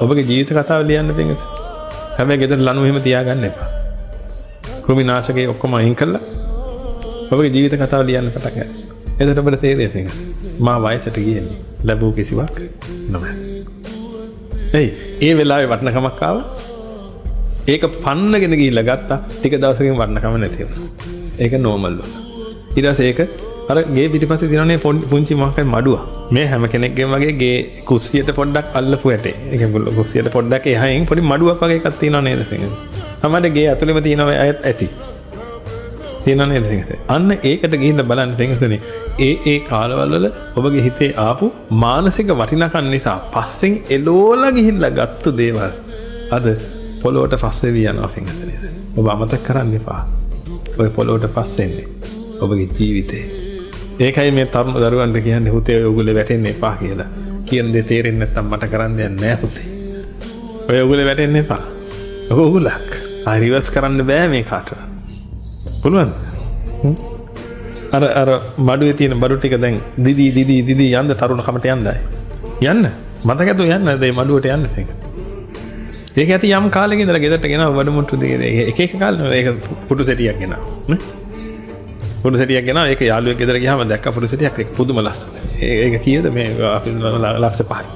ඔබගේ ජීවිත කතාව ලියන්න පින්වත. හැබැයි ගෙදර ලනු එහෙම තියාගන්න එපා. කෘමිනාශකේ ඔක්කොම අයින් කළා. ඔබගේ ජීවිත කතාව ලියන්න පටන් ගන්න. එතකොට ඔබට තේරෙයි පින්වත. මා වයසට ගියේ ලැබූ කිසිවක් නැහැ. ඒ වෙලාවේ වටිනකමක් ආවා. ඒක පන්නගෙන ගිහිල්ලා ගත්තා. ටික දවසකින් වටිනකම නැති වුණා. ඒක නෝමල් වුණා. ඊට පස්සේ ඒක අර ගේ පිටිපස්සේ තියෙනනේ පුංචි මොකක්ද මඩුව. මේ හැම කෙනෙක්ගේම වගේ ගේ කුස්සියට පොඩ්ඩක් අල්ලපු ඇටේ. ඒක කුස්සියට පොඩ්ඩක් එහායින් පොඩි මඩුවක් වගේ එකක් තියෙනව නේද පින්වත. තමයි ගේ ඇතුළෙම තියෙනවා ඇති. තියෙනව නේද පින්වත. අන්න ඒකට ගිහිල්ලා බලන්න පින්වතනේ. ඒ කාලවල වල ඔබගේ හිතේ ආපු මානසික වටිනාකම් නිසා පස්සෙන් එලෝලා ගිහිල්ලා ගත්ත දේවල් අද පොළොවට පස්සේ යනවා පින්වතනේ. ඔබ අමතක කරන්න එපා. ඔය පොළොවට පස්සේ එන්නේ ඔබගේ ජීවිතේ. ඒකයි මේ තරුණ දරුවන්ට කියන්නේ හුතේ ඔයගොල්ලෝ වැටෙන්න එපා කියලා. කියන දේ තේරෙන්නේ නැත්නම් මට කරන්න දෙයක් නැහැ පුතේ. ඔය ඔයගොල්ලෝ වැටෙන්න එපා. ඔයගොල්ලක් රිවර්ස් කරන්න බෑ මේ කාටවත්. පුළුවන්ද? අර මඩුවේ තියෙන බඩු ටික දැන් දිදී යන්න තරුණ කමට යන්නයි. යන්න. මතකද යන්න මේ මඩුවට යන්න මේක. ඒක ඇති යම් කාලෙක ඉඳලා ගෙදරට ගෙනාව වඩමුට්ටු දෙකේ එක කාලේ ඒක පුටු සෙටියක් ගෙනාව. පුටු සෙටියක් ගෙනාව ඒක යාළුවෙක් ගෙදර ගියාම දැක්ක පුටු සෙටියක් ඒක පුදුම ලස්සන. ඒක කීයද මේ අපි ලක්ෂ 5යි.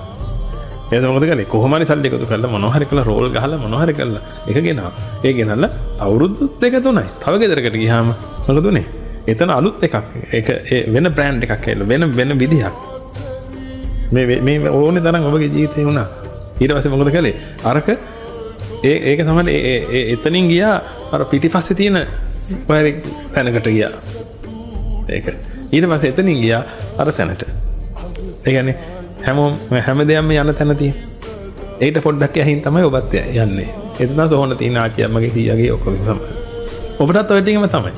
එතන මොකද කරන්නේ? කොහොම හරි සල්ලි එකතු කරලා මොනවා හරි කරලා රෝල් ගහලා මොනවා හරි කරලා ඒක ගෙනාව. ඒ ගෙනල්ලා අවුරුදු 2-3යි. තව ගෙදරකට ගියාම මොකද උනේ? එතන අලුත් එකක්. ඒක වෙන බ්‍රෑන්ඩ් එකක් කියලා වෙන විදිහක්. මේ ඕනේ තරම් ඔබගේ ජීවිතේ වුණා. ඊට පස්සේ මොකද කළේ? අරක ඒක තමයි එතනින් ගියා අර පිටිපස්සේ තියෙන වයර් තැනකට ගියා. ඒක. ඊට පස්සේ එතනින් ගියා අර තැනට. ඒ කියන්නේ හැම දෙයක්ම යන තැන තියෙන. ඒකට පොඩ්ඩක් යහින් තමයි ඔබත් යන්නේ. එතන සෝහන තියෙන ආච්චියම්මගේ සීයාගේ ඔක්කොම තමයි. ඔබටත් ඔය ටිකම තමයි.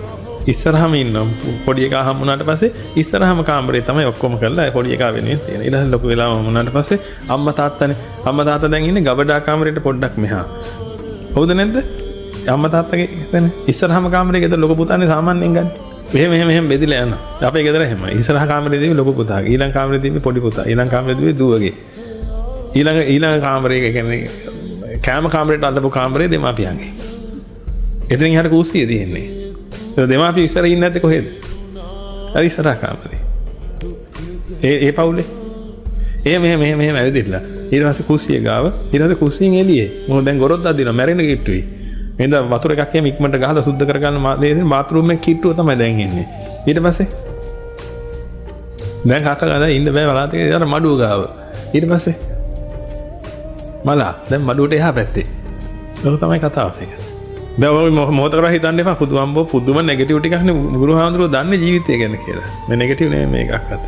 ඉස්සරහම ඉන්න පොඩි එකා හම්බුනාට පස්සේ ඉස්සරහම කාමරේ තමයි ඔක්කොම කරලා පොඩි එකා වෙනුවෙන් තියෙන. ඊට පස්සේ ලොකු වෙලාම වුණාට පස්සේ අම්මා තාත්තා දැන් ඉන්නේ ගබඩා කාමරේට පොඩ්ඩක් මෙහා. හවුද නැද්ද? අම්මා තාත්තගේ එතන ඉස්සරහම කාමරේ ගෙදර ලොකු පුතානේ සාමාන්‍යයෙන් ගන්න. මෙහෙම බෙදිලා යනවා. අපේ ගෙදර එහෙම. ඉස්සරහ කාමරේදී ලොකු පුතාගේ, ඊළඟ කාමරේදී පොඩි පුතා, ඊළඟ කාමරේදී දුවගේ. ඊළඟ කාමරේ කියන්නේ කෑම කාමරේට අල්ලපු කාමරේ දෙමාපියන්ගේ. එතනින් එහාට කුස්සිය තියෙන්නේ. දෙමාපිය ඉස්සර ඉන්නේ නැත්තේ කොහෙද? අර ඉස්සරහ කාමරේ. ඒ පවුලේ. මෙහෙම ඇවිදින්න. ඊට පස්සේ කුස්සිය ගාව. ඊට පස්සේ කුස්සියෙන් එළියේ. මොකද දැන් ගොරොද්දක් දිනවා මැරෙන්න කිට්ටුයි. මෙන්ද වතුර එකක් එහෙම ඉක්මනට ගහලා සුද්ධ කරගන්න බාත්රූම් එකේ කිට්ටුව තමයි දැන් ඉන්නේ. ඊට පස්සේ දැන් කක්ක ගඳ ඉන්න බෑ බලාතේ අර මඩුව ගාව. ඊට පස්සේ මලා දැන් මඩුවට එහා පැත්තේ. ඒක තමයි කතාව එක. දැන් ඔය මොහොතකට හිතන්න එපා පුදුම නෙගටිව් ටිකක් නේ ගුරුහාඳුරෝ දන්නේ ජීවිතය ගැන කියලා. මේ නෙගටිව් නෙමෙයි මේකක්වත්.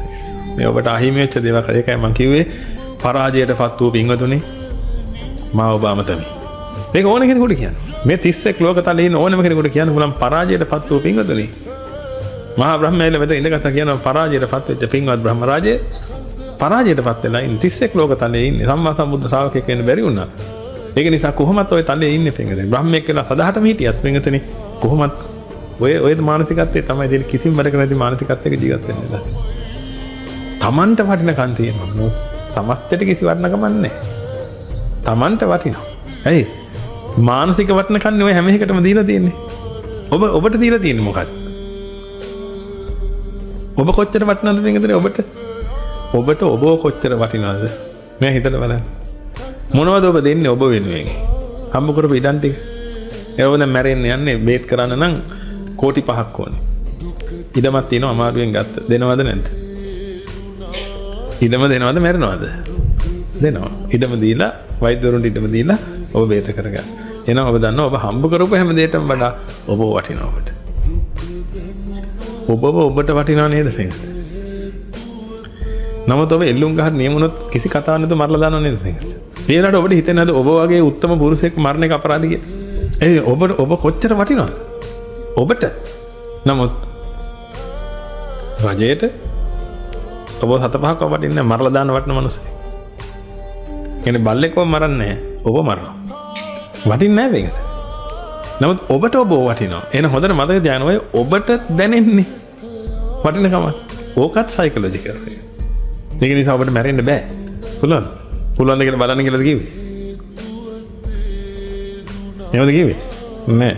මේ ඔබට අහිමි වෙච්ච දේවල් ඒකයි මම කිව්වේ පරාජයටපත් වූ පින්වතුනි මා ඔබ අමතමි. මේක ඕන කෙනෙකුට කියන්න. මේ 31 ලෝකතලයේ ඉන්න ඕනම කෙනෙකුට කියන්න පුළුවන් පරාජයටපත් වූ පින්වතුනි. මහා බ්‍රහ්මයාල මෙතන ඉඳගත්තා කියනවා පරාජයටපත් වෙච්ච පින්වත් බ්‍රහ්ම රාජය පරාජයටපත් වෙලා ඉන්න 31 ලෝකතලයේ ඉන්නේ සම්මා සම්බුද්ධ ශ්‍රාවකයෙක් වෙන්න බැරි වුණා. ඒක නිසා කොහොමත් ඔය තලයේ ඉන්නේ පින්වතුනි. බ්‍රහ්මයෙක් කියලා සදාහටම හිටියත් පින්වතුනි කොහොමත් ඔය මානසිකත්වයේ තමයි දෙන කිසිම වැඩක නැති මානසිකත්වයක ජීවත් වෙන්න බෑ. තමන්ට වටිනකම් තියෙනවා. තමස්තට කිසි වටිනකමක් නැහැ. තමන්ට වටිනවා. ඇයි? මානසික වටිනකම් නේ ඔය හැම එකටම දීලා තියෙන්නේ. ඔබට දීලා තියෙන්නේ මොකක්ද? ඔබ කොච්චර වටිනවද මේකද ඔබට ඔබ කොච්චර වටිනවද? මම හිතලා බලන්න. මොනවද ඔබ දෙන්නේ ඔබ වෙනුවෙන්? හම්බ කරපු ඉඩම් ටික. ඒව දැන් මැරෙන්න යන්නේ බේත් කරන්න නම් කෝටි 5ක් ඕනේ. ඉඩමක් තියෙනවා අමාරුවෙන් ගත්ත. දෙනවද නැද්ද? ඉඩම දෙනවද මැරෙනවද? දෙනවා. ඉඩම දීලා වෛද්‍යවරුන්ට ඉඩම දීලා ඔබ බේත කරගන්න. එහෙනම් ඔබ දන්නවා ඔබ හම්බ කරපු හැම දෙයකටම වඩා ඔබ වටිනවා ඔබට. ඔබට වටිනවා නේද සෙන්? නමුත් ඔබ එල්ලුම් ගහන්න නියමුනොත් කිසි කතාවක් නැතුව මරලා දානව නේද සෙන්? ඊළඟට ඔබට හිතෙන්නේ නැද්ද ඔබ වගේ උත්තම පුරුෂයෙක් මරණ එක අපරාධ කියලා? ඔබ කොච්චර වටිනවද? ඔබට. නමුත් රජයට ඔබ 7-5ක් වටින්නේ මරලා දාන වටින මිනිස්සෙක්. කියන්නේ බල්ලෙක්ව මරන්නේ නැහැ. ඔබ මරනවා. වටින්නේ නැහැ මේක. නමුත් ඔබට ඔබ වටිනවා. එහෙනම් හොඳට මතක තියාගන්න ඔය ඔබට දැනෙන්නේ වටිනකම. ඕකත් සයිකොලොජිකල් එක. ඒක නිසා ඔබට මැරෙන්න බෑ. පුළුවන්. පුළුවන් ද කියලා බලන්න කියලාද කිව්වේ? එහෙමද කිව්වේ? නෑ.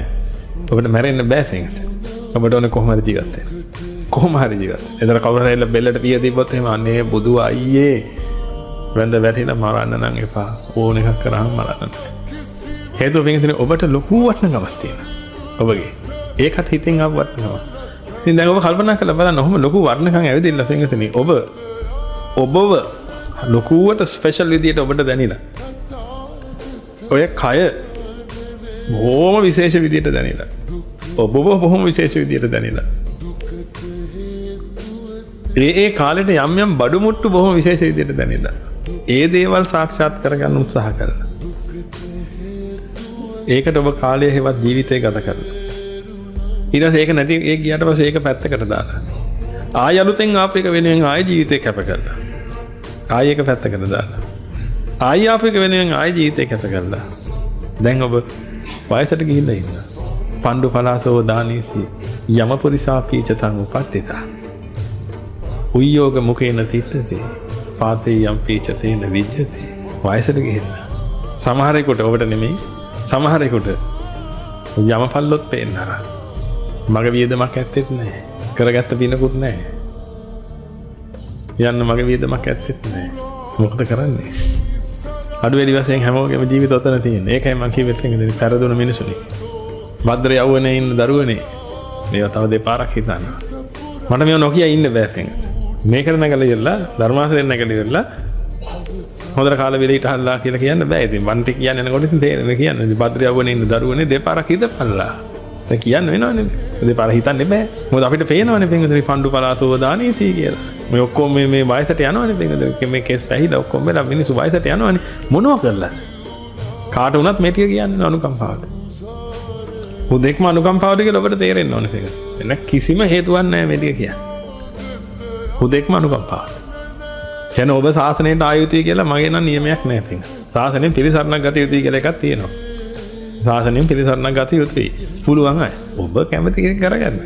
ඔබට මැරෙන්න බෑ සෙන්ගත. ඔබට ඕනේ කොහොම හරි ජීවත් වෙන්න. කොහොම හරි ජීවත්. එතන කවුරු හරි බෙල්ලට පිය දීපොත් එහෙම අනේ බුදු අයියේ වැඳ වැටිලා මරන්න නම් එපා. ඕන එකක් කරාම මරන්න. හේතුව වෙන්නේ ඔබට ලොකු වටිනකමක් තියෙනවා. ඔබගේ. ඒකත් හිතින් ආව වටිනකම. ඉතින් දැන් ඔබ කල්පනා කරලා බලන්න ඔහොම ලොකු වටිනකම් ඇවිදින්න සෙන්ගතනේ. ඔබව ලොකුවට ස්පෙෂල් විදියට ඔබට දැනෙලා. ඔය කය බොහොම විශේෂ විදියට දැනෙලා. ඔබව බොහොම විශේෂ විදියට දැනෙලා. ඒ කාලෙට යම් යම් බඩු මුට්ටු බොහොම විශේෂ විදියට දැනෙලා. ඒ දේවල් සාක්ෂාත් කරගන්න උත්සාහ කරලා. ඒකට ඔබ කාලය හේවත් ජීවිතය ගත කරලා. ඊට පස්සේ ඒක නැති ඒ ගියාට පස්සේ ඒක පැත්තකට දාලා. ආය අලුතෙන් ආපු එක වෙනුවෙන් ආය ජීවිතේ කැප කරලා. ආය ඒක පැත්තකට දාලා. ආය ආපු එක වෙනුවෙන් ආය ජීවිතේ කැප කරලා. දැන් ඔබ වයසට ගිහිල්ලා ඉන්නවා. පණ්ඩු පලාසෝ දානීසි යමපුරිසා පීචතං උපට්ඨිතා. උයෝග මුකේන තිත්තති පාතේ යම් පීචතේන විජ්ජති. වයසට ගිහිල්ලා. සමහරෙකුට ඔබට නෙමෙයි සමහරෙකුට යමපල්ලොත් පේන්නరా. මග වියදමක් ඇත්තෙත් නැහැ. කරගත්ත පිනකුත් නැහැ. යන්න මග වියදමක් ඇත්තෙත් නැහැ. මොකද කරන්නේ? අඩු වැඩි වශයෙන් හැමෝගෙම ජීවිත ඔතන තියෙන්නේ. ඒකයි මම කිව්වෙත් එන්නේ පෙරදුන මිනිසුනි. භද්‍ර යවුවනේ ඉන්න දරුවනේ. මේවා තව දෙපාරක් හිතන්න. මට මේව නොකිය ඉන්න බෑ තෙන්. මේකට නැගලා ඉවරලා ධර්මාසනෙන් නැගලා ඉවරලා හොඳට කාල වේලීට හල්ලා කියලා කියන්න බෑ. ඉතින් වන්ටි කියන්නේ යනකොට ඉතින් තේරෙන්නේ කියන්නේ. ඉතින් භද්‍ර යවුවනේ ඉන්න දරුවනේ දෙපාරක් හිතපල්ලා. දැන් කියන්න වෙනවනේ. දෙපාර හිතන්න බෑ. මොකද අපිට පේනවනේ පෙන්ගදේ පණ්ඩු පලාතෝ දානීසි කියලා. මේ ඔක්කොම මේ වයසට යනවනේ පෙන්ගදේ. මේ කේස් පැහිලා ඔක්කොම වෙලා මිනිස්සු වයසට යනවනේ. මොනවා කරලා? කාට වුණත් මේ ටික කියන්නේ අනුකම්පාවට. හුදෙක්ම අනුකම්පාවට කියලා ඔබට තේරෙන්න ඕනේ ඒක. වෙන කිසිම හේතුවක් නැහැ මේ ටික කියන්නේ. හුදෙක්ම අනුකම්පාවට. කියන්නේ ඔබ සාසනයට ආයුතුයි කියලා මගේ නම් නියමයක් නැහැ පිටින්. සාසනයෙන් පිළිසරණක් ගත යුතුයි කියලා එකක් තියෙනවා. සාසනයෙන් පිළිසරණක් ගත යුතුයි. පුළුවන් අය. ඔබ කැමති කෙනෙක් කරගන්න.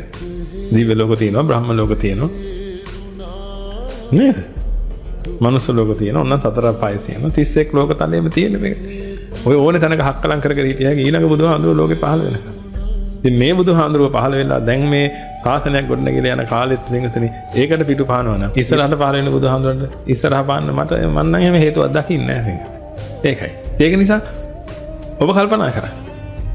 දිව්‍ය ලෝක තියෙනවා, බ්‍රහ්ම ලෝක තියෙනවා. නේද? මනුස්ස ලෝක තියෙනවා, ඔන්න සතර පය තියෙනවා. 31 ලෝක තලයේම තියෙන මේක. ඔය ඕනේ තැනක හක්කලම් කර කර හිටියා ඊළඟ බුදුහාමුදුරුවෝ ලෝකේ පහළ වෙනකම්. ඉතින් මේ බුදුහාමුදුරුවෝ පහළ වෙලා දැන් මේ ශාසනයක් ගොඩනගලා යන කාලෙත් වෙනසනේ. ඒකට පිටු පානවා නම් ඉස්සරහට පහළ වෙන බුදුහාමුදුරන්ට ඉස්සරහ පාන්න මට මන් නම් එහෙම හේතුවක් දකින්නේ නැහැ. ඒකයි. ඒක නිසා ඔබ කල්පනා කරන්න.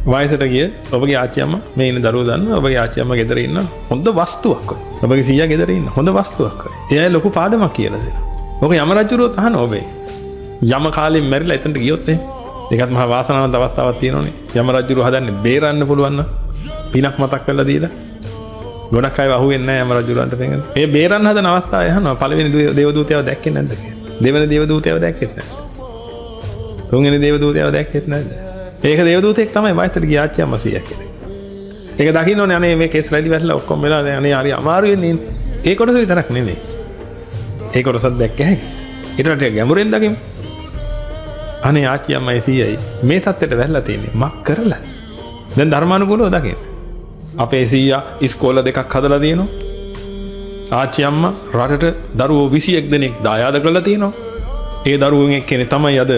වයසට ගිය ඔබගේ ආච්චි අම්මා මේ ඉන්න දරුවෝ දන්නවා ඔබගේ ආච්චි අම්මා ගෙදර ඉන්න හොඳ වස්තුවක් ඔය. ඔබගේ සීයා ගෙදර ඉන්න හොඳ වස්තුවක් ඔය. එයා ලොකු පාඩමක් කියලා දෙනවා. ඔක යම රජුරුවෝ අහන ඔබේ. යම කාලෙන් මැරිලා එතනට ගියොත් ඒකත් මහා වාසනාවන්ත අවස්ථාවක් තියෙනවනේ. යම රජුරුවෝ හදන්නේ බේරන්න පුළුවන් නම් පිනක් මතක් කරලා දීලා. ගොඩක් අය අහුවෙන්නේ නැහැ යම රජුරුවන්ට තේරෙන්නේ. මේ බේරන්න හදන අවස්ථාව යහනවා. පළවෙනි දේවදූතයව දැක්කේ නැද්ද කියලා. දෙවෙනි දේවදූතයව දැක්කෙත් නැහැ. තුන්වෙනි දේවදූතයව දැක්කෙත් නැද්ද? ඒක දේවදූතෙක් තමයි වයසට ගිය ආච්චි අම්මා සීයා කියන්නේ. ඒක දකින්න ඕනේ අනේ මේ කේස් රැලි වැටලා ඔක්කොම වෙලා අනේ හරි අමාරුවෙන් ඉන්නේ. ඒ කොටස විතරක් නෙමෙයි. ඒ කොටසත් දැක්ක හැකි. ඊට වඩා ගැඹුරෙන් දකිමු. අනේ ආච්චි අම්මයි සීයයි මේ තත්ත්වයට වැටලා තියෙන්නේ මක් කරලා. දැන් ධර්මානුකූලව දකින්න. අපේ සීයා ඉස්කෝල දෙකක් හදලා තියෙනවා. ආච්චි අම්මා රටට දරුවෝ 21 දෙනෙක් දායාද කරලා තියෙනවා. ඒ දරුවෙන් එක්කෙනෙක් තමයි අද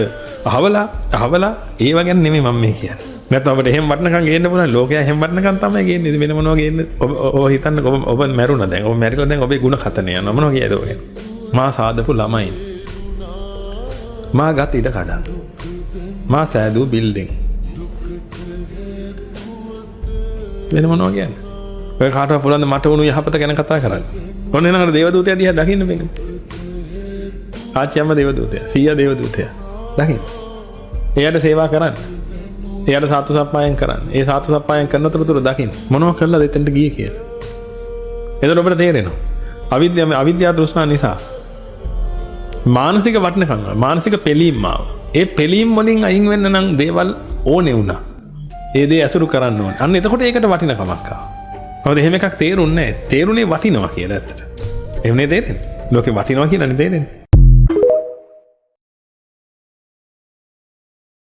අහවලා ඒව ගැන නෙමෙයි මම මේ කියන්නේ. නැත්නම් අපිට එහෙම වටනකම් ගේන්න පුළුවන්. ලෝකයා එහෙම වටනකම් තමයි ගේන්නේ. වෙන මොනවා ගේන්නේ? ඔබ හිතන්න ඔබ මැරුණා දැන්. ඔබ මැරිලා දැන් ඔබේ ಗುಣ කතන යනවා. මොනවා කියද ඔය? මා සාදපු ළමයි. මා ගත ඉඩ කඩන්. මා සෑදූ බිල්ඩින්. වෙන මොනවා කියන්නේ? ඔය කාටවත් පුළුවන් මට වුණු යහපත ගැන කතා කරන්න. ඔන්න එනකට දේවදූතයා දිහා දකින්න මේක. ආච්චි අම්මා දේවදූතයා, සීයා දේවදූතයා. දකින්න. එයාට සේවා කරන්න. එයාට සාතු සප්පායම් කරන්න. ඒ සාතු සප්පායම් කරනතුරු දකින්න. මොනවා කළාද එතනට ගියේ කියලා. එතකොට ඔබට තේරෙනවා. අවිද්‍යාව තෘෂ්ණා නිසා මානසික වටනකම්, මානසික පිළීම් ආවා. ඒ පිළීම් වලින් අයින් වෙන්න නම් දේවල් ඕනේ වුණා. ඒ දේ අසුරු කරන්න ඕනේ. අන්න එතකොට ඒකට වටිනකමක් ආවා. මොකද එහෙම එකක් තේරුන්නේ නැහැ. තේරුනේ වටිනවා කියලා ඇත්තට. එහෙමනේ තේරෙන්නේ. ලෝකේ වටිනවා කියලානේ තේරෙන්නේ.